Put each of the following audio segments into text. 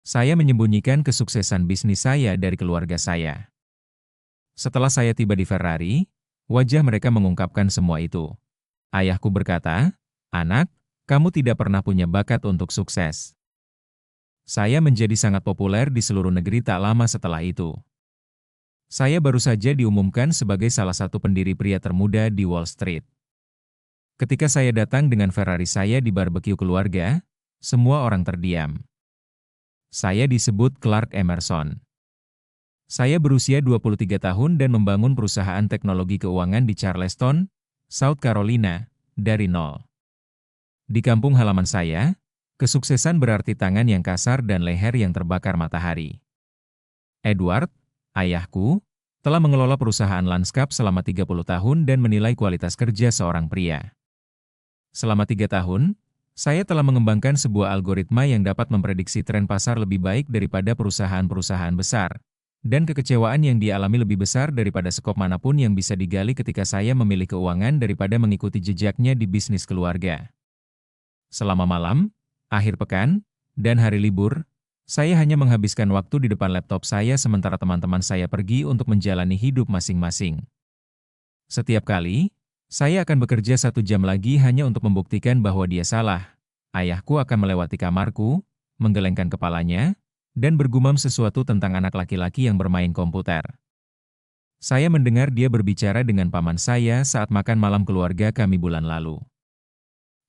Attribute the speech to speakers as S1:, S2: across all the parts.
S1: Saya menyembunyikan kesuksesan bisnis saya dari keluarga saya. Setelah saya tiba di Ferrari, wajah mereka mengungkapkan semua itu. Ayahku berkata, "Anak, kamu tidak pernah punya bakat untuk sukses." Saya menjadi sangat populer di seluruh negeri tak lama setelah itu. Saya baru saja diumumkan sebagai salah satu pendiri pria termuda di Wall Street. Ketika saya datang dengan Ferrari saya di barbeque keluarga, semua orang terdiam. Saya disebut Clark Emerson. Saya berusia 23 tahun dan membangun perusahaan teknologi keuangan di Charleston, South Carolina, dari nol. Di kampung halaman saya, kesuksesan berarti tangan yang kasar dan leher yang terbakar matahari. Edward, ayahku, telah mengelola perusahaan lanskap selama 30 tahun dan menilai kualitas kerja seorang pria. Selama 3 tahun, saya telah mengembangkan sebuah algoritma yang dapat memprediksi tren pasar lebih baik daripada perusahaan-perusahaan besar, dan kekecewaan yang dialami lebih besar daripada skop manapun yang bisa digali ketika saya memilih keuangan daripada mengikuti jejaknya di bisnis keluarga. Selama malam, akhir pekan, dan hari libur, saya hanya menghabiskan waktu di depan laptop saya sementara teman-teman saya pergi untuk menjalani hidup masing-masing. Setiap kali, saya akan bekerja 1 jam lagi hanya untuk membuktikan bahwa dia salah. Ayahku akan melewati kamarku, menggelengkan kepalanya, dan bergumam sesuatu tentang anak laki-laki yang bermain komputer. Saya mendengar dia berbicara dengan paman saya saat makan malam keluarga kami bulan lalu.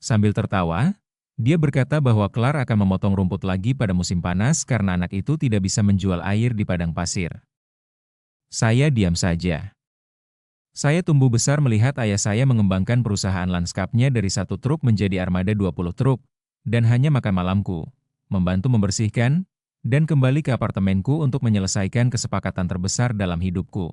S1: Sambil tertawa, dia berkata bahwa Clark akan memotong rumput lagi pada musim panas karena anak itu tidak bisa menjual air di padang pasir. Saya diam saja. Saya tumbuh besar melihat ayah saya mengembangkan perusahaan lanskapnya dari 1 truk menjadi armada 20 truk, dan hanya makan malamku, membantu membersihkan, dan kembali ke apartemenku untuk menyelesaikan kesepakatan terbesar dalam hidupku.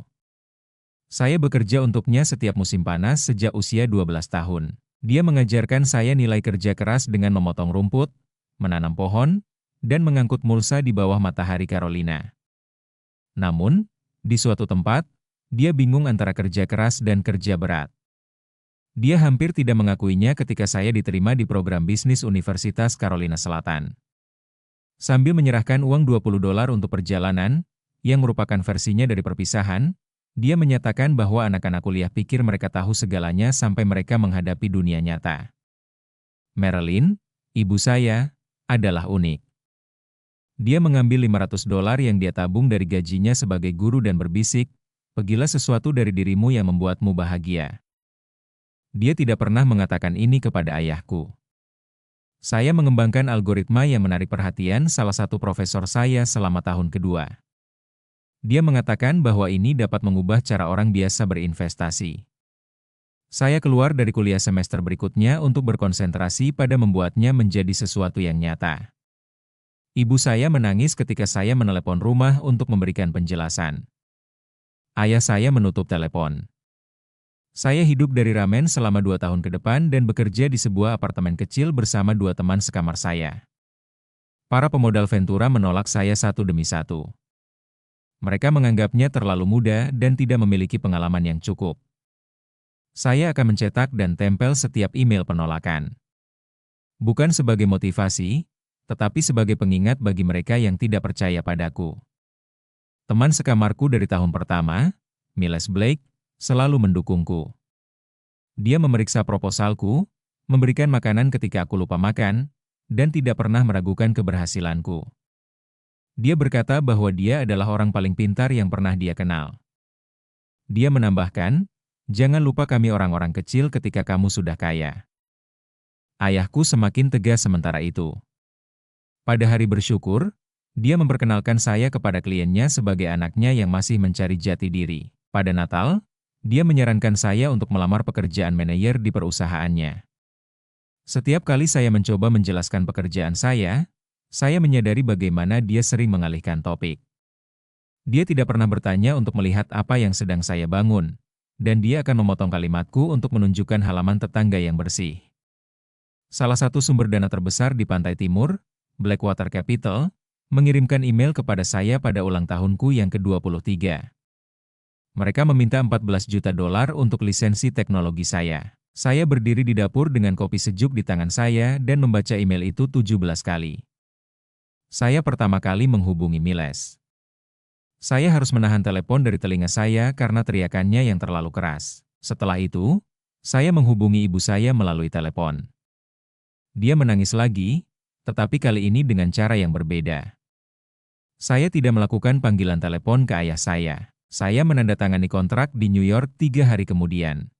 S1: Saya bekerja untuknya setiap musim panas sejak usia 12 tahun. Dia mengajarkan saya nilai kerja keras dengan memotong rumput, menanam pohon, dan mengangkut mulsa di bawah matahari Carolina. Namun, di suatu tempat, dia bingung antara kerja keras dan kerja berat. Dia hampir tidak mengakuinya ketika saya diterima di program bisnis Universitas Carolina Selatan. Sambil menyerahkan uang $20 untuk perjalanan, yang merupakan versinya dari perpisahan, dia menyatakan bahwa anak-anak kuliah pikir mereka tahu segalanya sampai mereka menghadapi dunia nyata. Marilyn, ibu saya, adalah unik. Dia mengambil $500 yang dia tabung dari gajinya sebagai guru dan berbisik, "Pergilah sesuatu dari dirimu yang membuatmu bahagia." Dia tidak pernah mengatakan ini kepada ayahku. Saya mengembangkan algoritma yang menarik perhatian salah satu profesor saya selama tahun kedua. Dia mengatakan bahwa ini dapat mengubah cara orang biasa berinvestasi. Saya keluar dari kuliah semester berikutnya untuk berkonsentrasi pada membuatnya menjadi sesuatu yang nyata. Ibu saya menangis ketika saya menelepon rumah untuk memberikan penjelasan. Ayah saya menutup telepon. Saya hidup dari ramen selama 2 tahun ke depan dan bekerja di sebuah apartemen kecil bersama 2 teman sekamar saya. Para pemodal Ventura menolak saya satu demi satu. Mereka menganggapnya terlalu muda dan tidak memiliki pengalaman yang cukup. Saya akan mencetak dan tempel setiap email penolakan. Bukan sebagai motivasi, tetapi sebagai pengingat bagi mereka yang tidak percaya padaku. Teman sekamarku dari tahun pertama, Miles Blake, selalu mendukungku. Dia memeriksa proposalku, memberikan makanan ketika aku lupa makan, dan tidak pernah meragukan keberhasilanku. Dia berkata bahwa dia adalah orang paling pintar yang pernah dia kenal. Dia menambahkan, "Jangan lupa kami orang-orang kecil ketika kamu sudah kaya." Ayahku semakin tegas sementara itu. Pada hari bersyukur, dia memperkenalkan saya kepada kliennya sebagai anaknya yang masih mencari jati diri. Pada Natal, dia menyarankan saya untuk melamar pekerjaan manajer di perusahaannya. Setiap kali saya mencoba menjelaskan pekerjaan saya menyadari bagaimana dia sering mengalihkan topik. Dia tidak pernah bertanya untuk melihat apa yang sedang saya bangun, dan dia akan memotong kalimatku untuk menunjukkan halaman tetangga yang bersih. Salah satu sumber dana terbesar di Pantai Timur, Blackwater Capital, mengirimkan email kepada saya pada ulang tahunku yang ke-23. Mereka meminta $14 juta untuk lisensi teknologi saya. Saya berdiri di dapur dengan kopi sejuk di tangan saya dan membaca email itu 17 kali. Saya pertama kali menghubungi Miles. Saya harus menahan telepon dari telinga saya karena teriakannya yang terlalu keras. Setelah itu, saya menghubungi ibu saya melalui telepon. Dia menangis lagi, tetapi kali ini dengan cara yang berbeda. Saya tidak melakukan panggilan telepon ke ayah saya. Saya menandatangani kontrak di New York 3 hari kemudian.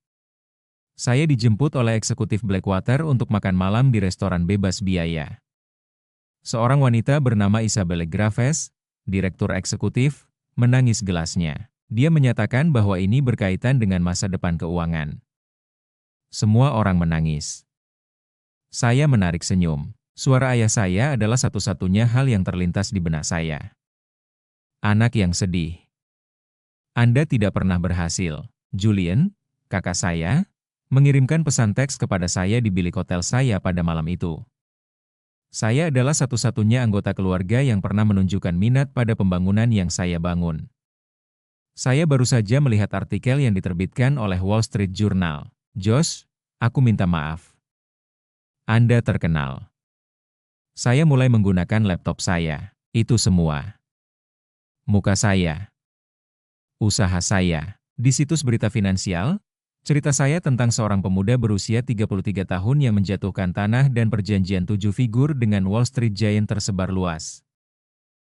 S1: Saya dijemput oleh eksekutif Blackwater untuk makan malam di restoran bebas biaya. Seorang wanita bernama Isabelle Graves, direktur eksekutif, menangis gelasnya. Dia menyatakan bahwa ini berkaitan dengan masa depan keuangan. Semua orang menangis. Saya menarik senyum. Suara ayah saya adalah satu-satunya hal yang terlintas di benak saya. Anak yang sedih. Anda tidak pernah berhasil. Julian, kakak saya, mengirimkan pesan teks kepada saya di bilik hotel saya pada malam itu. Saya adalah satu-satunya anggota keluarga yang pernah menunjukkan minat pada pembangunan yang saya bangun. Saya baru saja melihat artikel yang diterbitkan oleh Wall Street Journal. Josh, aku minta maaf. Anda terkenal. Saya mulai menggunakan laptop saya. Itu semua. Muka saya. Usaha saya. Di situs berita finansial, cerita saya tentang seorang pemuda berusia 33 tahun yang menjatuhkan tanah dan perjanjian 7 figur dengan Wall Street Giant tersebar luas.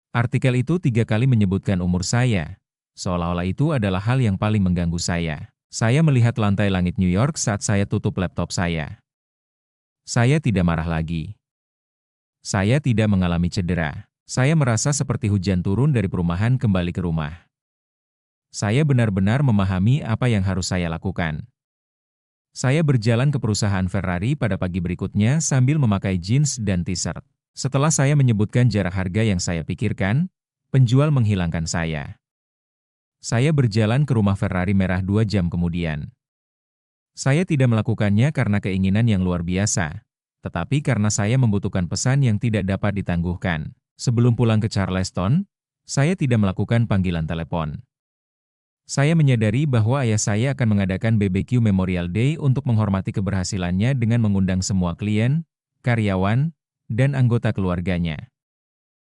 S1: Artikel itu 3 kali menyebutkan umur saya, seolah-olah itu adalah hal yang paling mengganggu saya. Saya melihat lantai langit New York saat saya tutup laptop saya. Saya tidak marah lagi. Saya tidak mengalami cedera. Saya merasa seperti hujan turun dari perumahan kembali ke rumah. Saya benar-benar memahami apa yang harus saya lakukan. Saya berjalan ke perusahaan Ferrari pada pagi berikutnya sambil memakai jeans dan t-shirt. Setelah saya menyebutkan jarak harga yang saya pikirkan, penjual menghilangkan saya. Saya berjalan ke rumah Ferrari merah 2 jam kemudian. Saya tidak melakukannya karena keinginan yang luar biasa, tetapi karena saya membutuhkan pesan yang tidak dapat ditangguhkan. Sebelum pulang ke Charleston, saya tidak melakukan panggilan telepon. Saya menyadari bahwa ayah saya akan mengadakan BBQ Memorial Day untuk menghormati keberhasilannya dengan mengundang semua klien, karyawan, dan anggota keluarganya.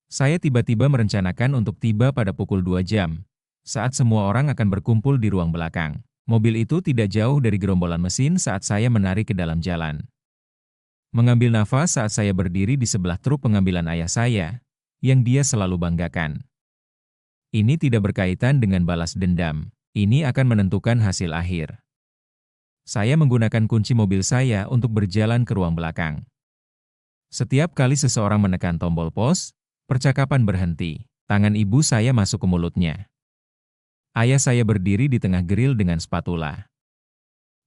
S1: Saya tiba-tiba merencanakan untuk tiba pada pukul 2 jam, saat semua orang akan berkumpul di ruang belakang. Mobil itu tidak jauh dari gerombolan mesin saat saya menarik ke dalam jalan. Mengambil nafas saat saya berdiri di sebelah truk pengambilan ayah saya, yang dia selalu banggakan. Ini tidak berkaitan dengan balas dendam. Ini akan menentukan hasil akhir. Saya menggunakan kunci mobil saya untuk berjalan ke ruang belakang. Setiap kali seseorang menekan tombol pos, percakapan berhenti. Tangan ibu saya masuk ke mulutnya. Ayah saya berdiri di tengah grill dengan spatula.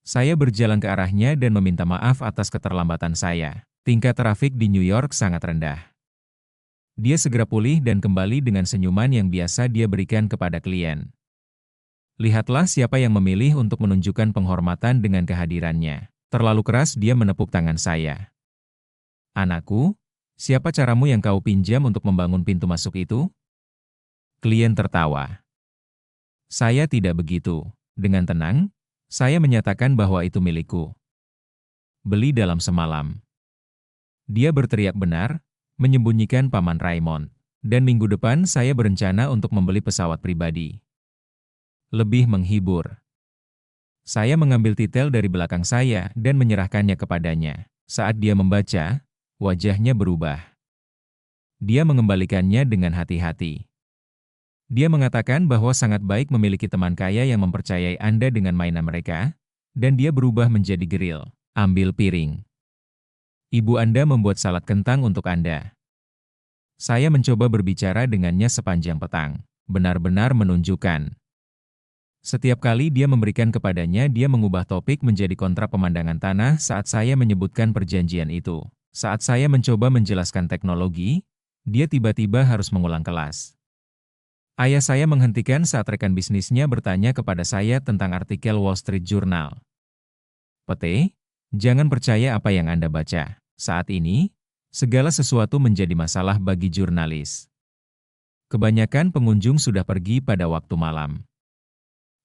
S1: Saya berjalan ke arahnya dan meminta maaf atas keterlambatan saya. Tingkat trafik di New York sangat rendah. Dia segera pulih dan kembali dengan senyuman yang biasa dia berikan kepada klien. Lihatlah siapa yang memilih untuk menunjukkan penghormatan dengan kehadirannya. Terlalu keras dia menepuk tangan saya. Anakku, siapa caramu yang kau pinjam untuk membangun pintu masuk itu? Klien tertawa. Saya tidak begitu. Dengan tenang, saya menyatakan bahwa itu milikku. Beli dalam semalam. Dia berteriak benar, menyembunyikan Paman Raymond. Dan minggu depan saya berencana untuk membeli pesawat pribadi. Lebih menghibur. Saya mengambil titel dari belakang saya dan menyerahkannya kepadanya. Saat dia membaca, wajahnya berubah. Dia mengembalikannya dengan hati-hati. Dia mengatakan bahwa sangat baik memiliki teman kaya yang mempercayai Anda dengan mainan mereka, dan dia berubah menjadi geril. Ambil piring. Ibu Anda membuat salad kentang untuk Anda. Saya mencoba berbicara dengannya sepanjang petang. Benar-benar menunjukkan. Setiap kali dia memberikan kepadanya, dia mengubah topik menjadi kontra pemandangan tanah saat saya menyebutkan perjanjian itu. Saat saya mencoba menjelaskan teknologi, dia tiba-tiba harus mengulang kelas. Ayah saya menghentikan saat rekan bisnisnya bertanya kepada saya tentang artikel Wall Street Journal. Pete, jangan percaya apa yang Anda baca. Saat ini, segala sesuatu menjadi masalah bagi jurnalis. Kebanyakan pengunjung sudah pergi pada waktu malam.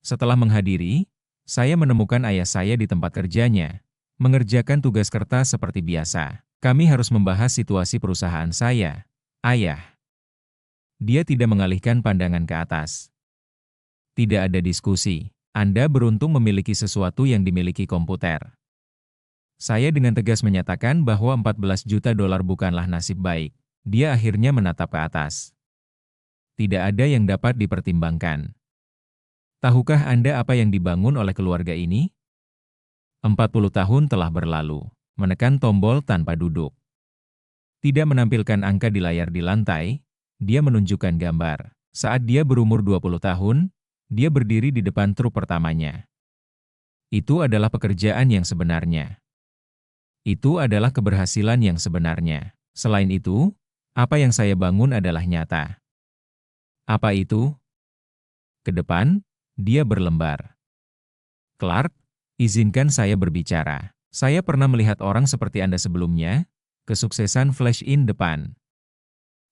S1: Setelah menghadiri, saya menemukan ayah saya di tempat kerjanya, mengerjakan tugas kertas seperti biasa. Kami harus membahas situasi perusahaan saya. Ayah. Dia tidak mengalihkan pandangan ke atas. Tidak ada diskusi. Anda beruntung memiliki sesuatu yang dimiliki komputer. Saya dengan tegas menyatakan bahwa 14 juta dolar bukanlah nasib baik. Dia akhirnya menatap ke atas. Tidak ada yang dapat dipertimbangkan. Tahukah Anda apa yang dibangun oleh keluarga ini? 40 tahun telah berlalu. Menekan tombol tanpa duduk. Tidak menampilkan angka di layar di lantai, dia menunjukkan gambar. Saat dia berumur 20 tahun, dia berdiri di depan truk pertamanya. Itu adalah pekerjaan yang sebenarnya. Itu adalah keberhasilan yang sebenarnya. Selain itu, apa yang saya bangun adalah nyata. Apa itu? Ke depan, dia berlembar. Clark, izinkan saya berbicara. Saya pernah melihat orang seperti Anda sebelumnya, kesuksesan flash in depan.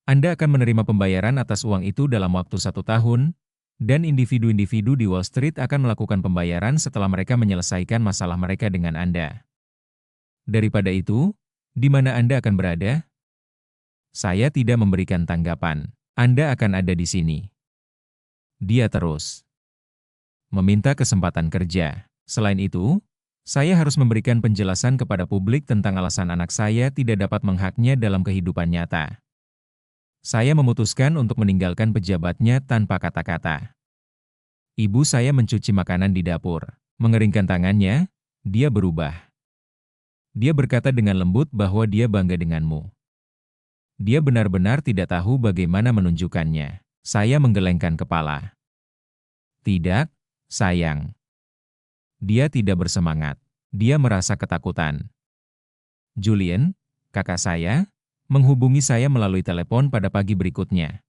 S1: Anda akan menerima pembayaran atas uang itu dalam waktu 1 tahun, dan individu-individu di Wall Street akan melakukan pembayaran setelah mereka menyelesaikan masalah mereka dengan Anda. Daripada itu, di mana Anda akan berada? Saya tidak memberikan tanggapan. Anda akan ada di sini. Dia terus meminta kesempatan kerja. Selain itu, saya harus memberikan penjelasan kepada publik tentang alasan anak saya tidak dapat menghaknya dalam kehidupan nyata. Saya memutuskan untuk meninggalkan pejabatnya tanpa kata-kata. Ibu saya mencuci makanan di dapur. Mengeringkan tangannya, dia berubah. Dia berkata dengan lembut bahwa dia bangga denganmu. Dia benar-benar tidak tahu bagaimana menunjukkannya. Saya menggelengkan kepala. Tidak, sayang. Dia tidak bersemangat. Dia merasa ketakutan. Julian, kakak saya, menghubungi saya melalui telepon pada pagi berikutnya.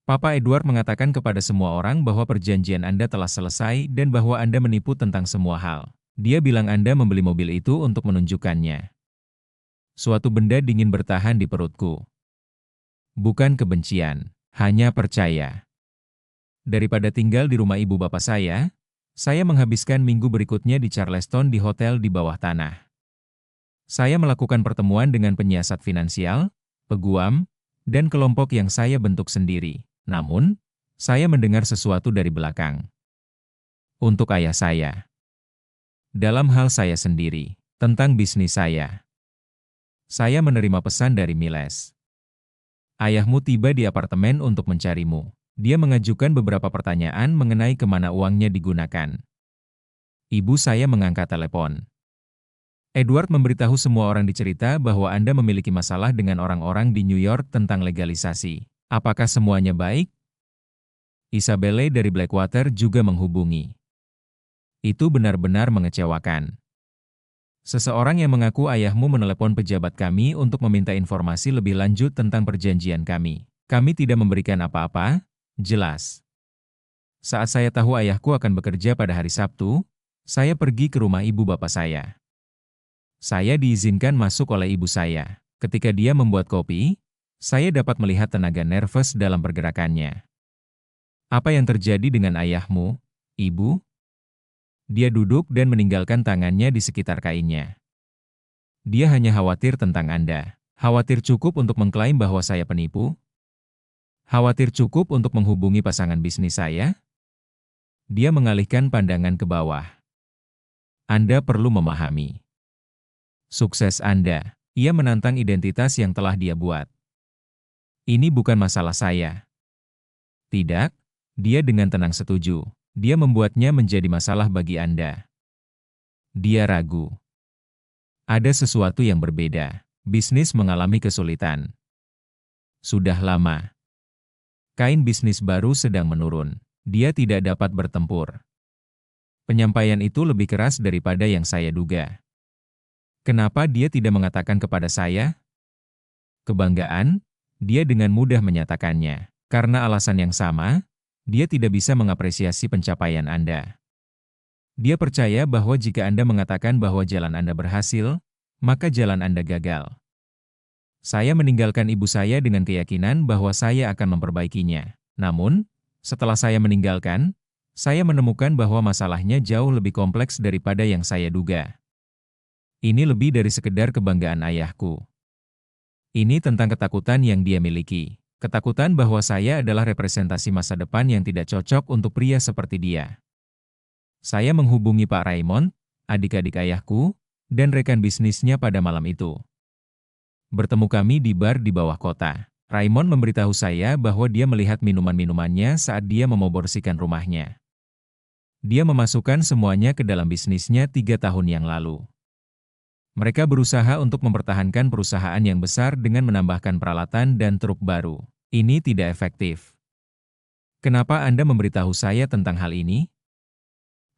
S1: Papa Edward mengatakan kepada semua orang bahwa perjanjian Anda telah selesai dan bahwa Anda menipu tentang semua hal. Dia bilang Anda membeli mobil itu untuk menunjukkannya. Suatu benda dingin bertahan di perutku. Bukan kebencian, hanya percaya. Daripada tinggal di rumah ibu bapak saya menghabiskan minggu berikutnya di Charleston di hotel di bawah tanah. Saya melakukan pertemuan dengan penyiasat finansial, peguam, dan kelompok yang saya bentuk sendiri. Namun, saya mendengar sesuatu dari belakang. Untuk ayah saya. Dalam hal saya sendiri, tentang bisnis saya. Saya menerima pesan dari Miles. Ayahmu tiba di apartemen untuk mencarimu. Dia mengajukan beberapa pertanyaan mengenai kemana uangnya digunakan. Ibu saya mengangkat telepon. Edward memberitahu semua orang di cerita bahwa Anda memiliki masalah dengan orang-orang di New York tentang legalisasi. Apakah semuanya baik? Isabelle dari Blackwater juga menghubungi. Itu benar-benar mengecewakan. Seseorang yang mengaku ayahmu menelepon pejabat kami untuk meminta informasi lebih lanjut tentang perjanjian kami. Kami tidak memberikan apa-apa, jelas. Saat saya tahu ayahku akan bekerja pada hari Sabtu, saya pergi ke rumah ibu bapak saya. Saya diizinkan masuk oleh ibu saya. Ketika dia membuat kopi, saya dapat melihat tenaga nervous dalam pergerakannya. Apa yang terjadi dengan ayahmu, Ibu? Dia duduk dan meninggalkan tangannya di sekitar kainnya. Dia hanya khawatir tentang Anda. Khawatir cukup untuk mengklaim bahwa saya penipu? Khawatir cukup untuk menghubungi pasangan bisnis saya? Dia mengalihkan pandangan ke bawah. Anda perlu memahami. Sukses Anda. Ia menantang identitas yang telah dia buat. Ini bukan masalah saya. Tidak, dia dengan tenang setuju. Dia membuatnya menjadi masalah bagi Anda. Dia ragu. Ada sesuatu yang berbeda. Bisnis mengalami kesulitan. Sudah lama. Kain bisnis baru sedang menurun. Dia tidak dapat bertempur. Penyampaian itu lebih keras daripada yang saya duga. Kenapa dia tidak mengatakan kepada saya? Kebanggaan, dia dengan mudah menyatakannya. Karena alasan yang sama, dia tidak bisa mengapresiasi pencapaian Anda. Dia percaya bahwa jika Anda mengatakan bahwa jalan Anda berhasil, maka jalan Anda gagal. Saya meninggalkan ibu saya dengan keyakinan bahwa saya akan memperbaikinya. Namun, setelah saya meninggalkan, saya menemukan bahwa masalahnya jauh lebih kompleks daripada yang saya duga. Ini lebih dari sekedar kebanggaan ayahku. Ini tentang ketakutan yang dia miliki. Ketakutan bahwa saya adalah representasi masa depan yang tidak cocok untuk pria seperti dia. Saya menghubungi Pak Raymond, adik-adik ayahku, dan rekan bisnisnya pada malam itu. Bertemu kami di bar di bawah kota. Raymond memberitahu saya bahwa dia melihat minuman-minumannya saat dia memomborsikan rumahnya. Dia memasukkan semuanya ke dalam bisnisnya 3 tahun yang lalu. Mereka berusaha untuk mempertahankan perusahaan yang besar dengan menambahkan peralatan dan truk baru. Ini tidak efektif. Kenapa Anda memberitahu saya tentang hal ini?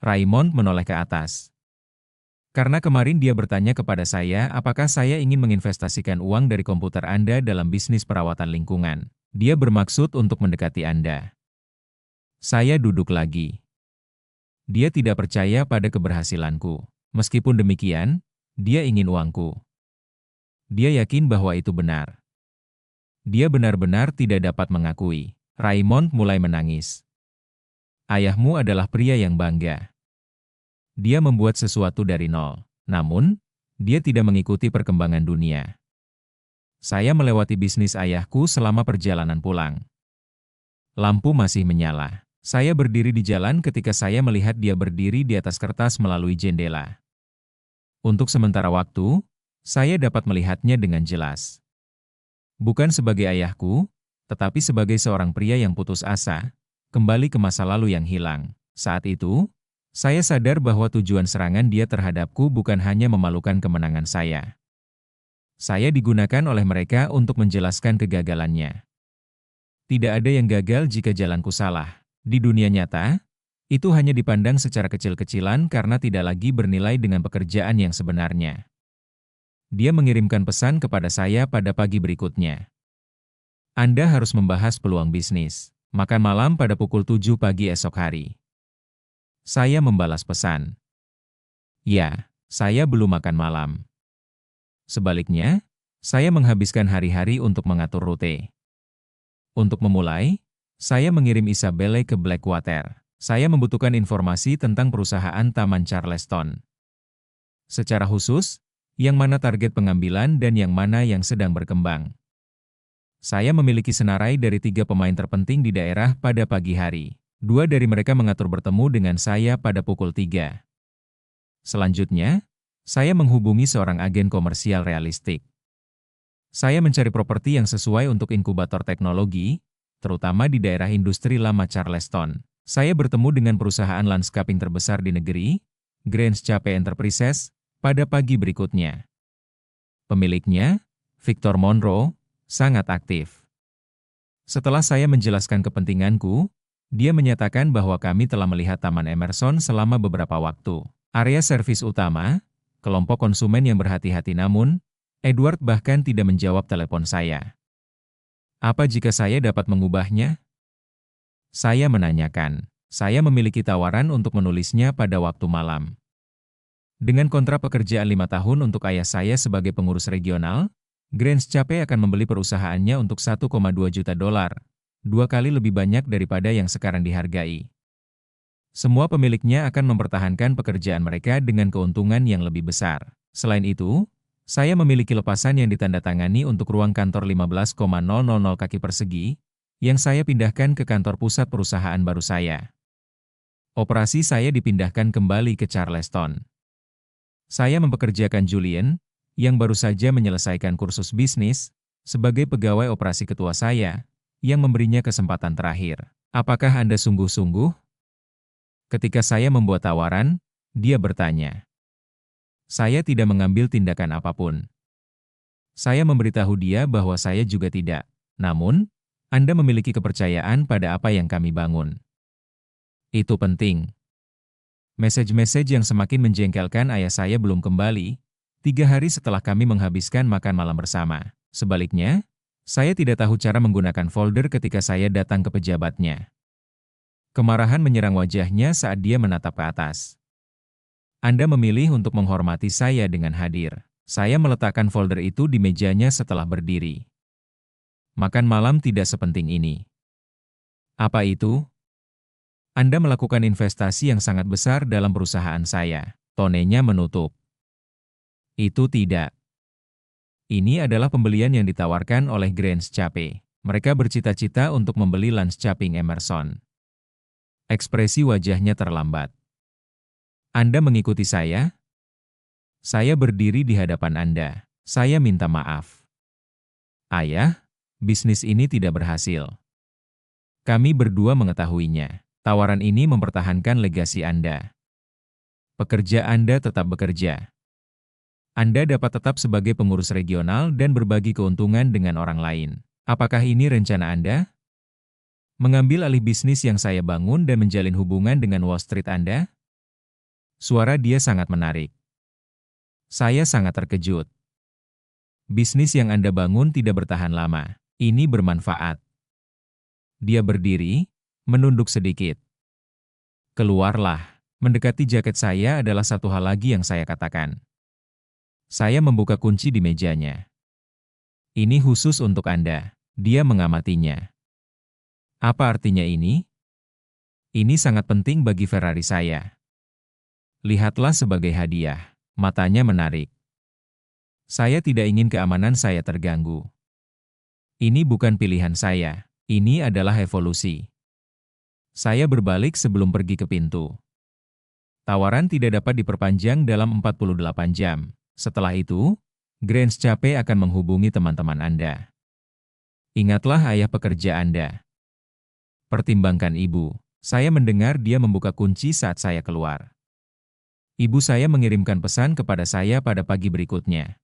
S1: Raymond menoleh ke atas. Karena kemarin dia bertanya kepada saya apakah saya ingin menginvestasikan uang dari komputer Anda dalam bisnis perawatan lingkungan. Dia bermaksud untuk mendekati Anda. Saya duduk lagi. Dia tidak percaya pada keberhasilanku. Meskipun demikian, dia ingin uangku. Dia yakin bahwa itu benar. Dia benar-benar tidak dapat mengakui. Raymond mulai menangis. Ayahmu adalah pria yang bangga. Dia membuat sesuatu dari nol. Namun, dia tidak mengikuti perkembangan dunia. Saya melewati bisnis ayahku selama perjalanan pulang. Lampu masih menyala. Saya berdiri di jalan ketika saya melihat dia berdiri di atas kertas melalui jendela. Untuk sementara waktu, saya dapat melihatnya dengan jelas. Bukan sebagai ayahku, tetapi sebagai seorang pria yang putus asa, kembali ke masa lalu yang hilang. Saat itu, saya sadar bahwa tujuan serangan dia terhadapku bukan hanya memalukan kemenangan saya. Saya digunakan oleh mereka untuk menjelaskan kegagalannya. Tidak ada yang gagal jika jalanku salah. Di dunia nyata, itu hanya dipandang secara kecil-kecilan karena tidak lagi bernilai dengan pekerjaan yang sebenarnya. Dia mengirimkan pesan kepada saya pada pagi berikutnya. Anda harus membahas peluang bisnis. Makan malam pada pukul 7 pagi esok hari. Saya membalas pesan. Ya, saya belum makan malam. Sebaliknya, saya menghabiskan hari-hari untuk mengatur rute. Untuk memulai, saya mengirim Isabelle ke Blackwater. Saya membutuhkan informasi tentang perusahaan Taman Charleston. Secara khusus, yang mana target pengambilan dan yang mana yang sedang berkembang. Saya memiliki senarai dari 3 pemain terpenting di daerah pada pagi hari. 2 dari mereka mengatur bertemu dengan saya pada pukul 3. Selanjutnya, saya menghubungi seorang agen komersial realistik. Saya mencari properti yang sesuai untuk inkubator teknologi, terutama di daerah industri lama Charleston. Saya bertemu dengan perusahaan landscaping terbesar di negeri, Grange Cape Enterprises, pada pagi berikutnya. Pemiliknya, Victor Monroe, sangat aktif. Setelah saya menjelaskan kepentinganku, dia menyatakan bahwa kami telah melihat Taman Emerson selama beberapa waktu. Area servis utama, kelompok konsumen yang berhati-hati namun, Edward bahkan tidak menjawab telepon saya. Apa jika saya dapat mengubahnya? Saya menanyakan. Saya memiliki tawaran untuk menulisnya pada waktu malam. Dengan kontrak pekerjaan 5 tahun untuk ayah saya sebagai pengurus regional, Grange Cape akan membeli perusahaannya untuk $1,2 juta, 2 kali lebih banyak daripada yang sekarang dihargai. Semua pemiliknya akan mempertahankan pekerjaan mereka dengan keuntungan yang lebih besar. Selain itu, saya memiliki lepasan yang ditandatangani untuk ruang kantor 15,000 kaki persegi, yang saya pindahkan ke kantor pusat perusahaan baru saya. Operasi saya dipindahkan kembali ke Charleston. Saya mempekerjakan Julian, yang baru saja menyelesaikan kursus bisnis, sebagai pegawai operasi ketua saya, yang memberinya kesempatan terakhir. Apakah Anda sungguh-sungguh? Ketika saya membuat tawaran, dia bertanya. Saya tidak mengambil tindakan apapun. Saya memberitahu dia bahwa saya juga tidak. Namun, Anda memiliki kepercayaan pada apa yang kami bangun. Itu penting. Mesej-mesej yang semakin menjengkelkan ayah saya belum kembali, 3 hari setelah kami menghabiskan makan malam bersama. Sebaliknya, saya tidak tahu cara menggunakan folder ketika saya datang ke pejabatnya. Kemarahan menyerang wajahnya saat dia menatap ke atas. Anda memilih untuk menghormati saya dengan hadir. Saya meletakkan folder itu di mejanya setelah berdiri. Makan malam tidak sepenting ini. Apa itu? Anda melakukan investasi yang sangat besar dalam perusahaan saya. Tonenya menutup. Itu tidak. Ini adalah pembelian yang ditawarkan oleh Grandscape. Mereka bercita-cita untuk membeli Landscaping Emerson. Ekspresi wajahnya terlambat. Anda mengikuti saya? Saya berdiri di hadapan Anda. Saya minta maaf. Ayah, bisnis ini tidak berhasil. Kami berdua mengetahuinya. Tawaran ini mempertahankan legasi Anda. Pekerja Anda tetap bekerja. Anda dapat tetap sebagai pengurus regional dan berbagi keuntungan dengan orang lain. Apakah ini rencana Anda? Mengambil alih bisnis yang saya bangun dan menjalin hubungan dengan Wall Street Anda? Suara dia sangat menarik. Saya sangat terkejut. Bisnis yang Anda bangun tidak bertahan lama. Ini bermanfaat. Dia berdiri, menunduk sedikit. Keluarlah. Mendekati jaket saya adalah satu hal lagi yang saya katakan. Saya membuka kunci di mejanya. Ini khusus untuk Anda. Dia mengamatinya. Apa artinya ini? Ini sangat penting bagi Ferrari saya. Lihatlah sebagai hadiah. Matanya menarik. Saya tidak ingin keamanan saya terganggu. Ini bukan pilihan saya. Ini adalah evolusi. Saya berbalik sebelum pergi ke pintu. Tawaran tidak dapat diperpanjang dalam 48 jam. Setelah itu, Grandscape akan menghubungi teman-teman Anda. Ingatlah ayah pekerja Anda. Pertimbangkan ibu. Saya mendengar dia membuka kunci saat saya keluar. Ibu saya mengirimkan pesan kepada saya pada pagi berikutnya.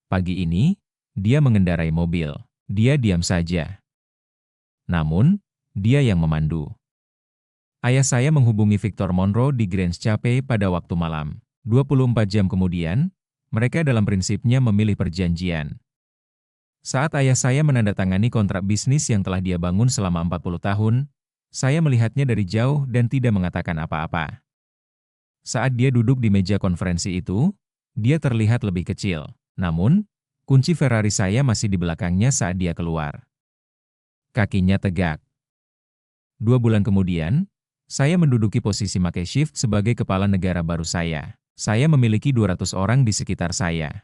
S1: Pagi ini, dia mengendarai mobil. Dia diam saja. Namun, dia yang memandu. Ayah saya menghubungi Victor Monroe di Grandscape pada waktu malam. 24 jam kemudian, mereka dalam prinsipnya memilih perjanjian. Saat ayah saya menandatangani kontrak bisnis yang telah dia bangun selama 40 tahun, saya melihatnya dari jauh dan tidak mengatakan apa-apa. Saat dia duduk di meja konferensi itu, dia terlihat lebih kecil. Namun, kunci Ferrari saya masih di belakangnya saat dia keluar. Kakinya tegak. 2 bulan kemudian, saya menduduki posisi makeshift sebagai kepala negara baru saya. Saya memiliki 200 orang di sekitar saya.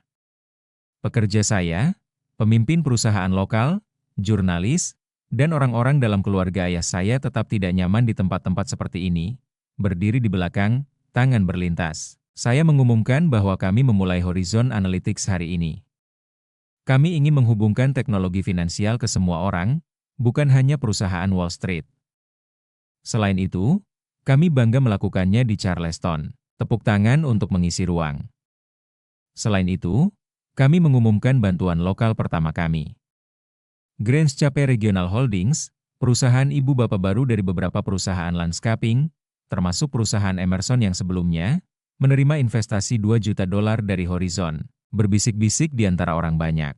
S1: Pekerja saya, pemimpin perusahaan lokal, jurnalis, dan orang-orang dalam keluarga ayah saya tetap tidak nyaman di tempat-tempat seperti ini. Berdiri di belakang, tangan berlintas. Saya mengumumkan bahwa kami memulai Horizon Analytics hari ini. Kami ingin menghubungkan teknologi finansial ke semua orang, bukan hanya perusahaan Wall Street. Selain itu, kami bangga melakukannya di Charleston. Tepuk tangan untuk mengisi ruang. Selain itu, kami mengumumkan bantuan lokal pertama kami. Grandscape Regional Holdings, perusahaan ibu bapa baru dari beberapa perusahaan landscaping, termasuk perusahaan Emerson yang sebelumnya, menerima investasi $2 juta dari Horizon, berbisik-bisik di antara orang banyak.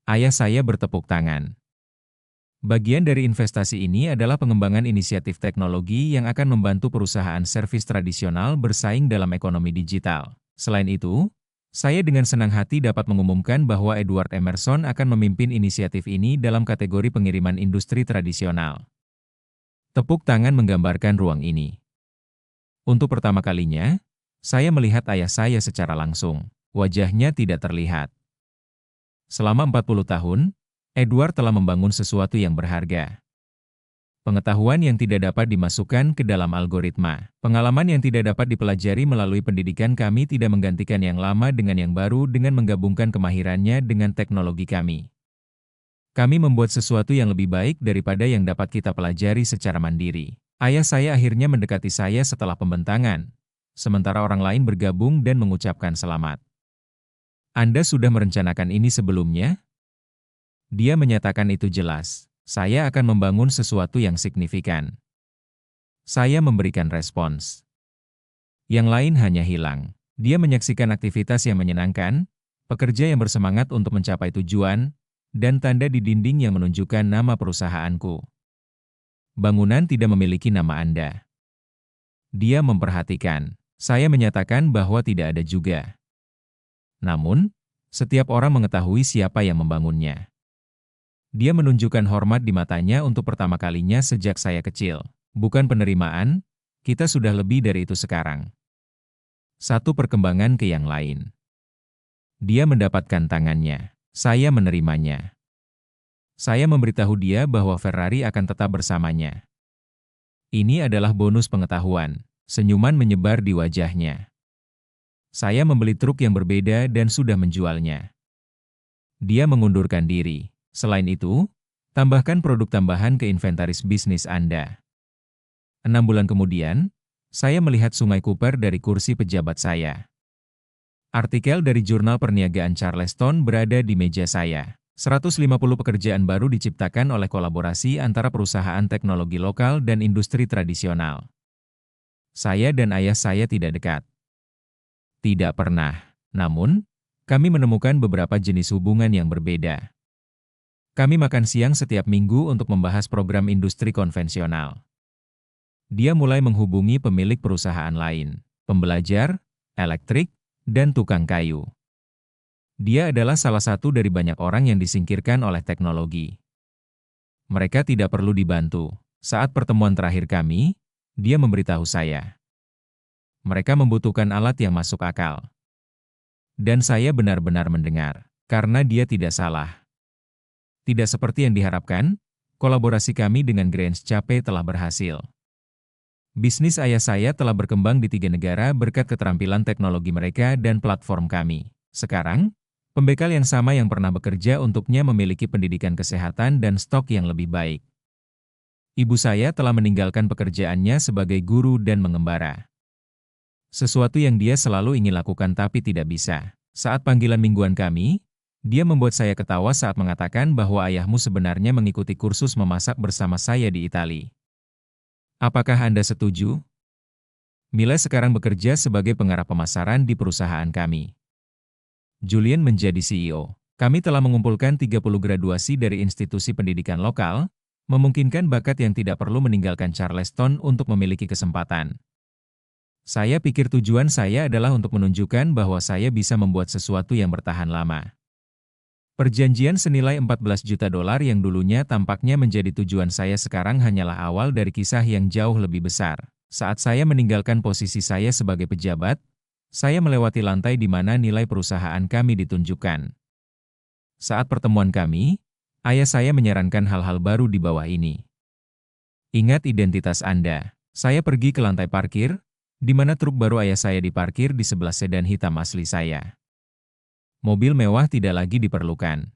S1: Ayah saya bertepuk tangan. Bagian dari investasi ini adalah pengembangan inisiatif teknologi yang akan membantu perusahaan servis tradisional bersaing dalam ekonomi digital. Selain itu, saya dengan senang hati dapat mengumumkan bahwa Edward Emerson akan memimpin inisiatif ini dalam kategori pengiriman industri tradisional. Tepuk tangan menggambarkan ruang ini. Untuk pertama kalinya, saya melihat ayah saya secara langsung. Wajahnya tidak terlihat. Selama 40 tahun, Edward telah membangun sesuatu yang berharga. Pengetahuan yang tidak dapat dimasukkan ke dalam algoritma. Pengalaman yang tidak dapat dipelajari melalui pendidikan kami tidak menggantikan yang lama dengan yang baru dengan menggabungkan kemahirannya dengan teknologi kami. Kami membuat sesuatu yang lebih baik daripada yang dapat kita pelajari secara mandiri. Ayah saya akhirnya mendekati saya setelah pembentangan, sementara orang lain bergabung dan mengucapkan selamat. Anda sudah merencanakan ini sebelumnya? Dia menyatakan itu jelas. Saya akan membangun sesuatu yang signifikan. Saya memberikan respons. Yang lain hanya hilang. Dia menyaksikan aktivitas yang menyenangkan, pekerja yang bersemangat untuk mencapai tujuan, dan tanda di dinding yang menunjukkan nama perusahaanku. Bangunan tidak memiliki nama Anda. Dia memperhatikan. Saya menyatakan bahwa tidak ada juga. Namun, setiap orang mengetahui siapa yang membangunnya. Dia menunjukkan hormat di matanya untuk pertama kalinya sejak saya kecil. Bukan penerimaan, kita sudah lebih dari itu sekarang. Satu perkembangan ke yang lain. Dia mendapatkan tangannya. Saya menerimanya. Saya memberitahu dia bahwa Ferrari akan tetap bersamanya. Ini adalah bonus pengetahuan. Senyuman menyebar di wajahnya. Saya membeli truk yang berbeda dan sudah menjualnya. Dia mengundurkan diri. Selain itu, tambahkan produk tambahan ke inventaris bisnis Anda. 6 bulan kemudian, saya melihat Sungai Cooper dari kursi pejabat saya. Artikel dari jurnal perniagaan Charleston berada di meja saya. 150 pekerjaan baru diciptakan oleh kolaborasi antara perusahaan teknologi lokal dan industri tradisional. Saya dan ayah saya tidak dekat. Tidak pernah. Namun, kami menemukan beberapa jenis hubungan yang berbeda. Kami makan siang setiap minggu untuk membahas program industri konvensional. Dia mulai menghubungi pemilik perusahaan lain, pembelajar, elektrik, dan tukang kayu. Dia adalah salah satu dari banyak orang yang disingkirkan oleh teknologi. Mereka tidak perlu dibantu. Saat pertemuan terakhir kami, dia memberitahu saya. Mereka membutuhkan alat yang masuk akal. Dan saya benar-benar mendengar, karena dia tidak salah. Tidak seperti yang diharapkan, kolaborasi kami dengan Grange Cape telah berhasil. Bisnis ayah saya telah berkembang di 3 negara berkat keterampilan teknologi mereka dan platform kami. Sekarang, pembekal yang sama yang pernah bekerja untuknya memiliki pendidikan kesehatan dan stok yang lebih baik. Ibu saya telah meninggalkan pekerjaannya sebagai guru dan mengembara. Sesuatu yang dia selalu ingin lakukan tapi tidak bisa. Saat panggilan mingguan kami, dia membuat saya ketawa saat mengatakan bahwa ayahmu sebenarnya mengikuti kursus memasak bersama saya di Italia. Apakah Anda setuju? Mila sekarang bekerja sebagai pengarah pemasaran di perusahaan kami. Julian menjadi CEO. Kami telah mengumpulkan 30 graduasi dari institusi pendidikan lokal, memungkinkan bakat yang tidak perlu meninggalkan Charleston untuk memiliki kesempatan. Saya pikir tujuan saya adalah untuk menunjukkan bahwa saya bisa membuat sesuatu yang bertahan lama. Perjanjian senilai $14 juta yang dulunya tampaknya menjadi tujuan saya sekarang hanyalah awal dari kisah yang jauh lebih besar. Saat saya meninggalkan posisi saya sebagai pejabat, saya melewati lantai di mana nilai perusahaan kami ditunjukkan. Saat pertemuan kami, ayah saya menyarankan hal-hal baru di bawah ini. Ingat identitas Anda. Saya pergi ke lantai parkir, di mana truk baru ayah saya diparkir di sebelah sedan hitam asli saya. Mobil mewah tidak lagi diperlukan.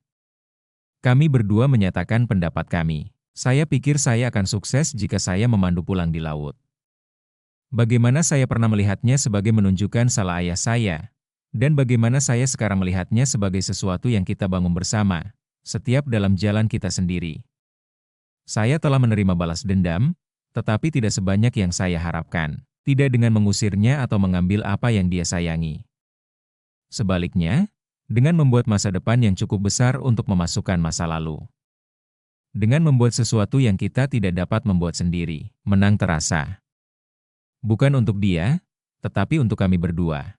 S1: Kami berdua menyatakan pendapat kami. Saya pikir saya akan sukses jika saya memandu pulang di laut. Bagaimana saya pernah melihatnya sebagai menunjukkan salah ayah saya, dan bagaimana saya sekarang melihatnya sebagai sesuatu yang kita bangun bersama, setiap dalam jalan kita sendiri. Saya telah menerima balas dendam, tetapi tidak sebanyak yang saya harapkan. Tidak dengan mengusirnya atau mengambil apa yang dia sayangi. Sebaliknya, dengan membuat masa depan yang cukup besar untuk memasukkan masa lalu. Dengan membuat sesuatu yang kita tidak dapat membuat sendiri, menang terasa. Bukan untuk dia, tetapi untuk kami berdua.